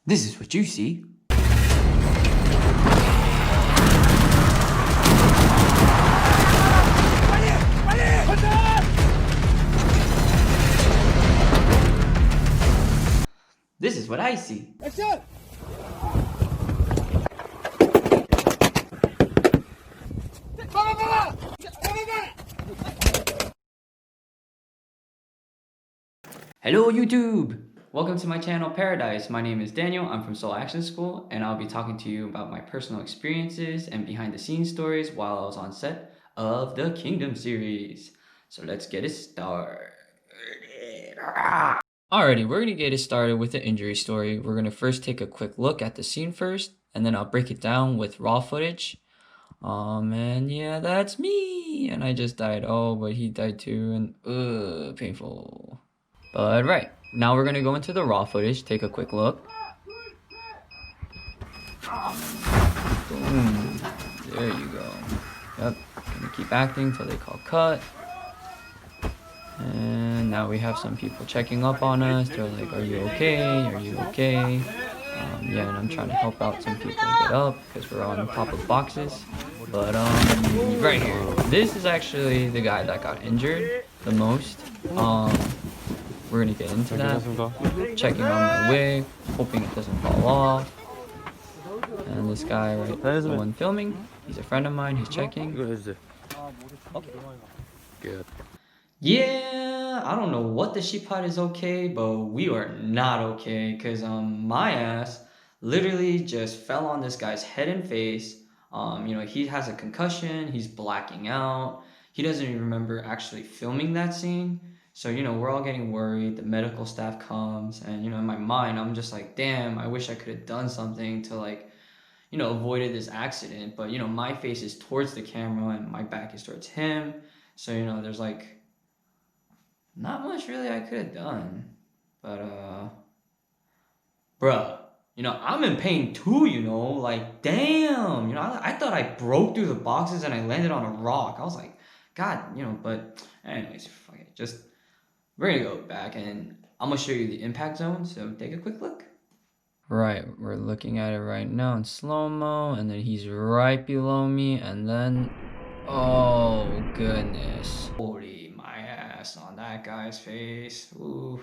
This is what you see. This is what I see. Action! Hello YouTube! Welcome to my channel Paradise. My name is Daniel, I'm from Seoul Action School, and I'll be talking to you about my personal experiences and behind the scenes stories while I was on set of the Kingdom series. So let's get it started. Alrighty, we're gonna get it started with the injury story. We're gonna first take a quick look at the scene first, and then I'll break it down with raw footage. And yeah, that's me! And I just died. Oh, but he died too, and painful. But right, now we're gonna go into the raw footage, take a quick look. Boom. There you go. Yep, gonna keep acting till they call cut. And now we have some people checking up on us. They're like, are you okay? Are you okay? Yeah, and I'm trying to help out some people get up because we're on top of boxes. But right here, this is actually the guy that got injured the most. We're gonna get into that. Checking on my wig, hoping it doesn't fall off. And this guy, right, the one filming, he's a friend of mine. He's checking. Good. Yeah, I don't know what the sheep hut is okay, but we are not okay because my ass literally just fell on this guy's head and face. He has a concussion, he's blacking out. He doesn't even remember actually filming that scene. So, we're all getting worried. The medical staff comes and, in my mind, I'm just like, damn, I wish I could have done something to avoided this accident. But, my face is towards the camera and my back is towards him. So, there's not much really I could have done, but bruh, I'm in pain too, damn, I thought I broke through the boxes and I landed on a rock. I was like, God, but anyways, fuck it, we're gonna go back and I'm gonna show you the impact zone, so take a quick look. Right, we're looking at it right now in slow-mo, and then he's right below me, and then, oh goodness. Holy my ass on that guy's face. Oof.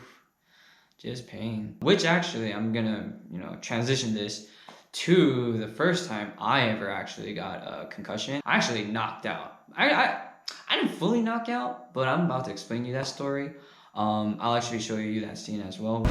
Just pain. Which actually, I'm gonna, transition this to the first time I ever actually got a concussion. I actually knocked out. I didn't fully knock out, but I'm about to explain you that story. I'll actually show you that scene as well.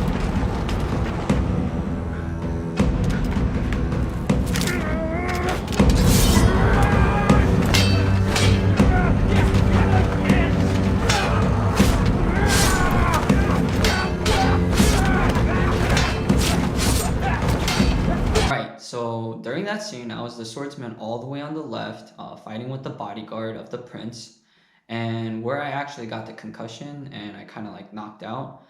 So during that scene, I was the swordsman all the way on the left, fighting with the bodyguard of the prince. And where I actually got the concussion and I kind of knocked out,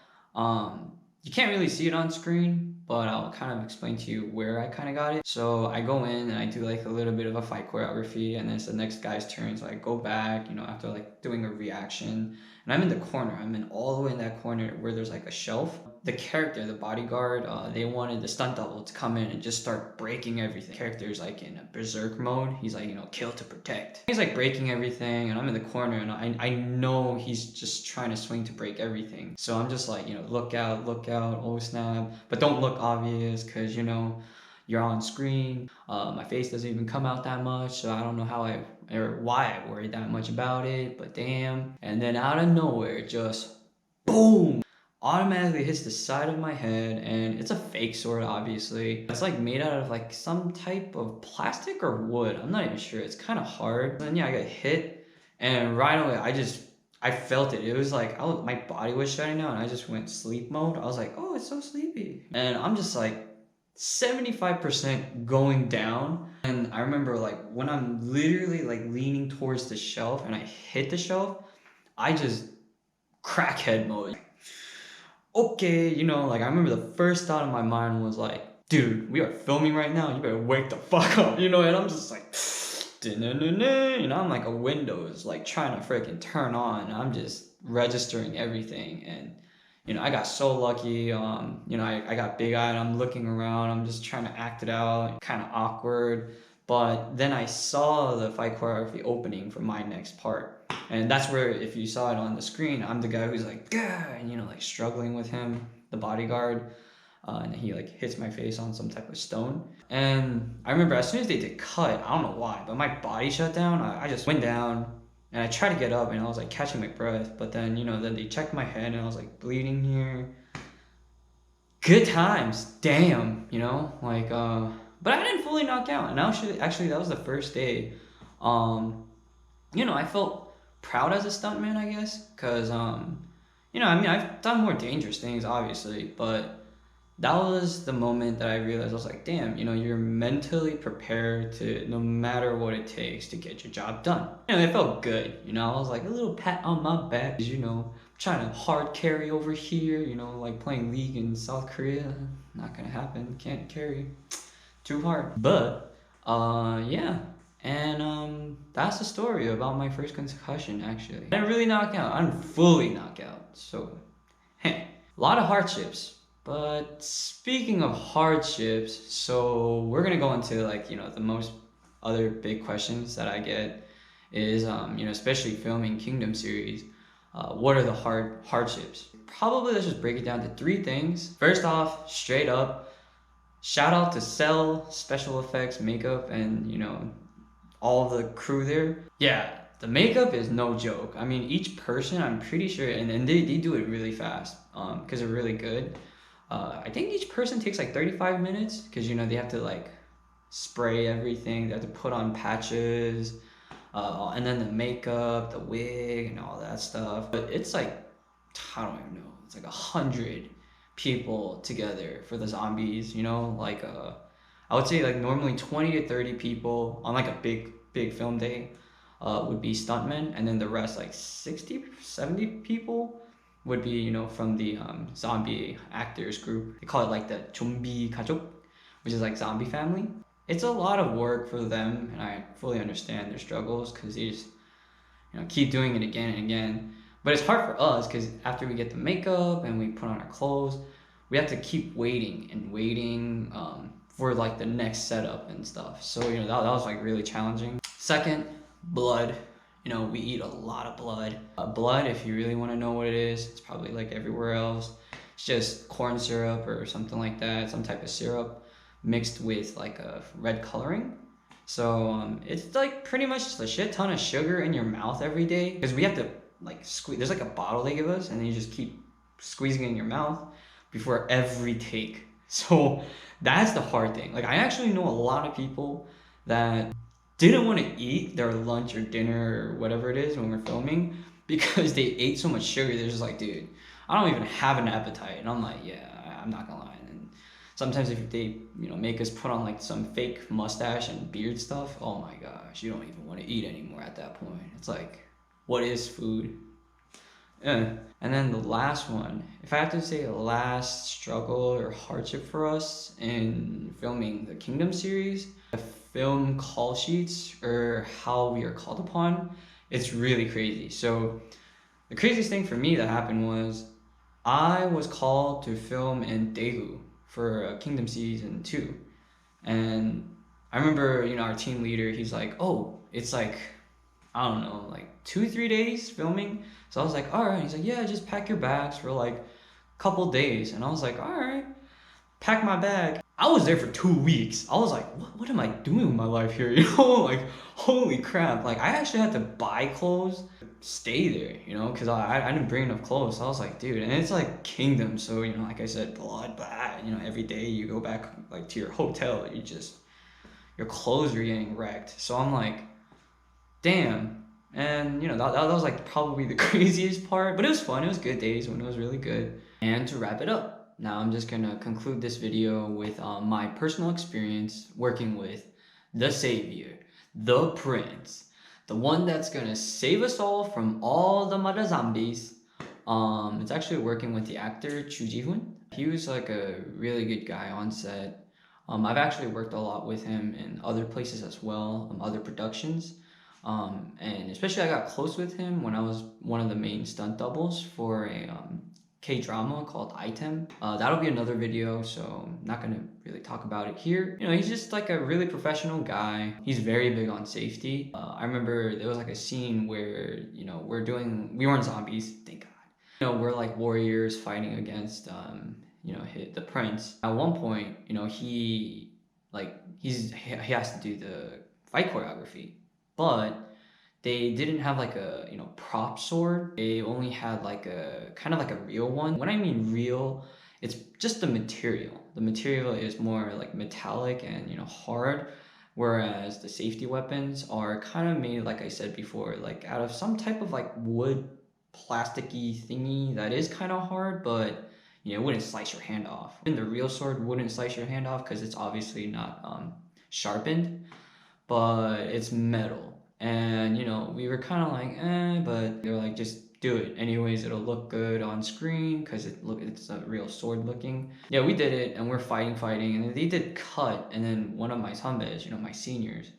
you can't really see it on screen, but I'll kind of explain to you where I kind of got it. So I go in and I do a little bit of a fight choreography, and then it's the next guy's turn. So I go back, after doing a reaction, and I'm in the corner. I'm in all the way in that corner where there's a shelf. The character, the bodyguard, they wanted the stunt double to come in and just start breaking everything. The character is in a berserk mode. He's kill to protect. He's breaking everything, and I'm in the corner, and I know he's just trying to swing to break everything. So I'm just look out, oh snap. But don't look obvious, because you're on screen. My face doesn't even come out that much, so I don't know why I worried that much about it, but damn. And then out of nowhere, just boom, automatically hits the side of my head, and it's a fake sword, obviously. It's made out of some type of plastic or wood. I'm not even sure. It's kind of hard. And then yeah, I got hit, and right away I felt it. It was my body was shutting down, and I just went sleep mode. I was like, oh, it's so sleepy. And I'm just 75% going down. And I remember when I'm literally leaning towards the shelf and I hit the shelf, I just crackhead mode. Okay, I remember the first thought in my mind was dude, we are filming right now, you better wake the fuck up, and I'm just I'm a Windows trying to freaking turn on. I'm just registering everything, and I got so lucky. I got big-eyed. I'm looking around. I'm just trying to act it out. Kind of awkward. But then I saw the fight choreography opening for my next part. And that's where, if you saw it on the screen, I'm the guy who's like, Gah! And, like struggling with him, the bodyguard. And he like hits my face on some type of stone. And I remember as soon as they did cut, I don't know why, but my body shut down. I just went down and I tried to get up and I was like catching my breath. But then, then they checked my head and I was like bleeding here. Good times, damn, but I didn't fully knock out. And actually, that was the first day. I felt proud as a stuntman, I guess, because, I've done more dangerous things, obviously, but that was the moment that I realized I was like, damn, you're mentally prepared to no matter what it takes to get your job done. It felt good, I was like a little pat on my back, trying to hard carry over here, like playing League in South Korea. Not gonna happen, can't carry too hard. But, yeah. And that's the story about my first concussion, actually. I didn't really knock out, I didn't fully knock out, so, a lot of hardships. But speaking of hardships, so we're gonna go into like, the most other big questions that I get is, especially filming Kingdom series, what are the hardships? Probably let's just break it down to 3 things. First off, straight up, shout out to Cell, special effects, makeup, and all the crew there. Yeah, the makeup is no joke. I mean, each person, I'm pretty sure, and they do it really fast, because they're really good. I think each person takes like 35 minutes because they have to like spray everything, they have to put on patches, and then the makeup, the wig, and all that stuff. But it's like, I don't even know, it's like 100 people together for the zombies, like I would say like normally 20 to 30 people on like a big film day would be stuntmen, and then the rest like 60, 70 people would be, from the zombie actors group. They call it like the 좀비 가족, which is like zombie family. It's a lot of work for them, and I fully understand their struggles because they just, keep doing it again and again. But it's hard for us because after we get the makeup and we put on our clothes, we have to keep waiting and waiting for like the next setup and stuff. So, that was like really challenging. Second, blood. We eat a lot of blood. Blood, if you really want to know what it is, it's probably like everywhere else. It's just corn syrup or something like that, some type of syrup mixed with like a red coloring. So it's like pretty much just a shit ton of sugar in your mouth every day because we have to like squeeze. There's like a bottle they give us, and then you just keep squeezing it in your mouth before every take. So that's the hard thing. Like I actually know a lot of people that didn't want to eat their lunch or dinner or whatever it is when we're filming because they ate so much sugar. They're just like, dude, I don't even have an appetite. And I'm like, yeah, I'm not gonna lie. And sometimes if they, make us put on like some fake mustache and beard stuff, oh my gosh, you don't even want to eat anymore at that point. It's like, what is food? And then the last one, if I have to say a last struggle or hardship for us in filming the Kingdom series, the film call sheets or how we are called upon, it's really crazy. So the craziest thing for me that happened was I was called to film in Daegu for Kingdom season 2. And I remember, our team leader, he's like, oh, it's like, I don't know, like 2-3 days filming. So I was like, all right. He's like, yeah, just pack your bags for like a couple days. And I was like, all right, pack my bag. I was there for 2 weeks. I was like, what am I doing with my life here? Like, holy crap. Like, I actually had to buy clothes, stay there, because I didn't bring enough clothes. So I was like, dude, and it's like Kingdom. So, like I said, blood, every day you go back like to your hotel, your clothes are getting wrecked. So I'm like, damn. And that was like probably the craziest part, but it was fun. It was good days when it was really good. And to wrap it up, now I'm just gonna conclude this video with my personal experience working with the savior, the prince, the one that's gonna save us all from all the mother zombies. It's actually working with the actor Chu Ji-hoon. He was like a really good guy on set. I've actually worked a lot with him in other places as well, other productions. And especially I got close with him when I was one of the main stunt doubles for a K-drama called Item. That'll be another video, so I'm not gonna really talk about it here. You know, he's just like a really professional guy. He's very big on safety. I remember there was like a scene where, you know, we weren't zombies, thank God. You know, we're like warriors fighting against, you know, the prince. At one point, you know, he has to do the fight choreography, but they didn't have like a, you know, prop sword. They only had like a kind of like a real one. When I mean real, it's just the material. The material is more like metallic and, you know, hard, whereas the safety weapons are kind of made, like I said before, like out of some type of like wood plasticky thingy that is kind of hard, but you know, it wouldn't slice your hand off. And the real sword wouldn't slice your hand off because it's obviously not sharpened, but it's metal. And you know, we were kind of like, but they're like, just do it. Anyways, it'll look good on screen because it's a real sword looking. Yeah, we did it, and we're fighting, and then they did cut, and then one of my 선배s, you know, my seniors,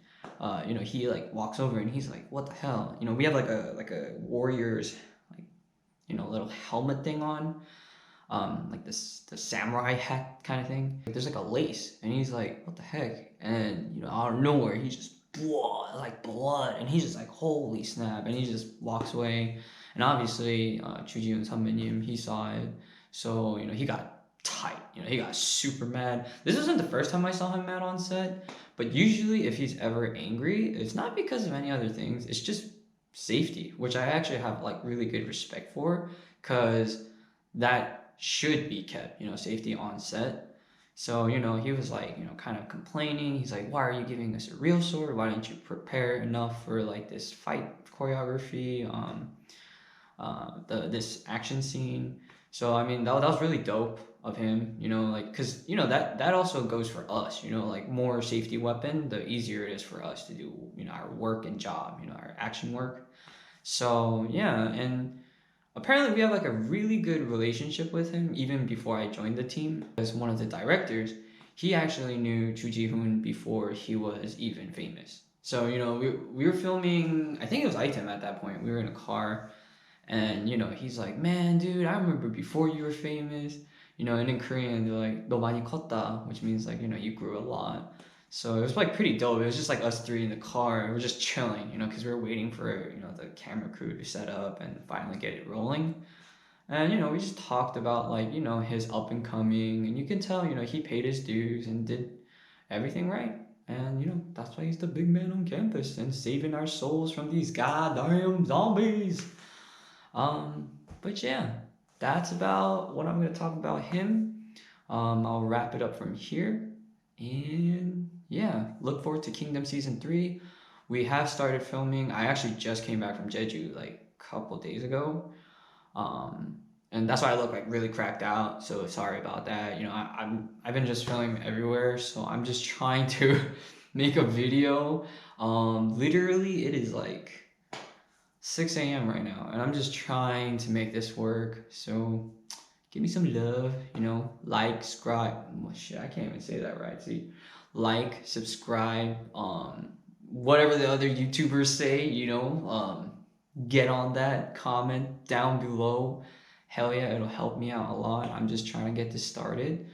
you know, he like walks over and he's like, what the hell? You know, we have like a warrior's like, you know, little helmet thing on, like the samurai hat kind of thing. There's like a lace, and he's like, "What the heck?" And you know, out of nowhere, he just blood, and he's just like, "Holy snap!" And he just walks away. And obviously, Chujiun 선배님, he saw it, so you know, he got tight. You know, he got super mad. This isn't the first time I saw him mad on set, but usually, if he's ever angry, it's not because of any other things. It's just safety, which I actually have like really good respect for, because that should be kept, you know, safety on set. So, you know, he was like, you know, kind of complaining. He's like, why are you giving us a real sword? Why didn't you prepare enough for like this fight choreography, this action scene? So, I mean, that was really dope of him, you know, like, cause you know, that also goes for us, you know, like more safety weapon, the easier it is for us to do, you know, our work and job, you know, our action work. So, yeah, and apparently we have like a really good relationship with him even before I joined the team. As one of the directors, he actually knew Chu Ji-hoon before he was even famous. So, you know, we were filming, I think it was item at that point. We were in a car, and you know, he's like, man, dude, I remember before you were famous. You know, and in Korean they're like, 너 많이 컸다, which means like, you know, you grew a lot. So it was like pretty dope. It was just like us three in the car. We're just chilling, you know, because we were waiting for, you know, the camera crew to set up and finally get it rolling. And you know, we just talked about like, you know, his up and coming, and you can tell, you know, he paid his dues and did everything right. And you know, that's why he's the big man on campus and saving our souls from these goddamn zombies. Um, but yeah, that's about what I'm gonna talk about him. I'll wrap it up from here. And yeah, look forward to Kingdom Season 3. We have started filming. I actually just came back from Jeju like a couple days ago. Um, and that's why I look like really cracked out. So sorry about that. You know, I've been just filming everywhere, so I'm just trying to make a video. Literally, it is like 6 a.m. right now, and I'm just trying to make this work. So give me some love, you know, like, subscribe. Oh, shit, I can't even say that right. See, like, subscribe, whatever the other YouTubers say, you know, get on that, comment down below. Hell yeah, it'll help me out a lot. I'm just trying to get this started.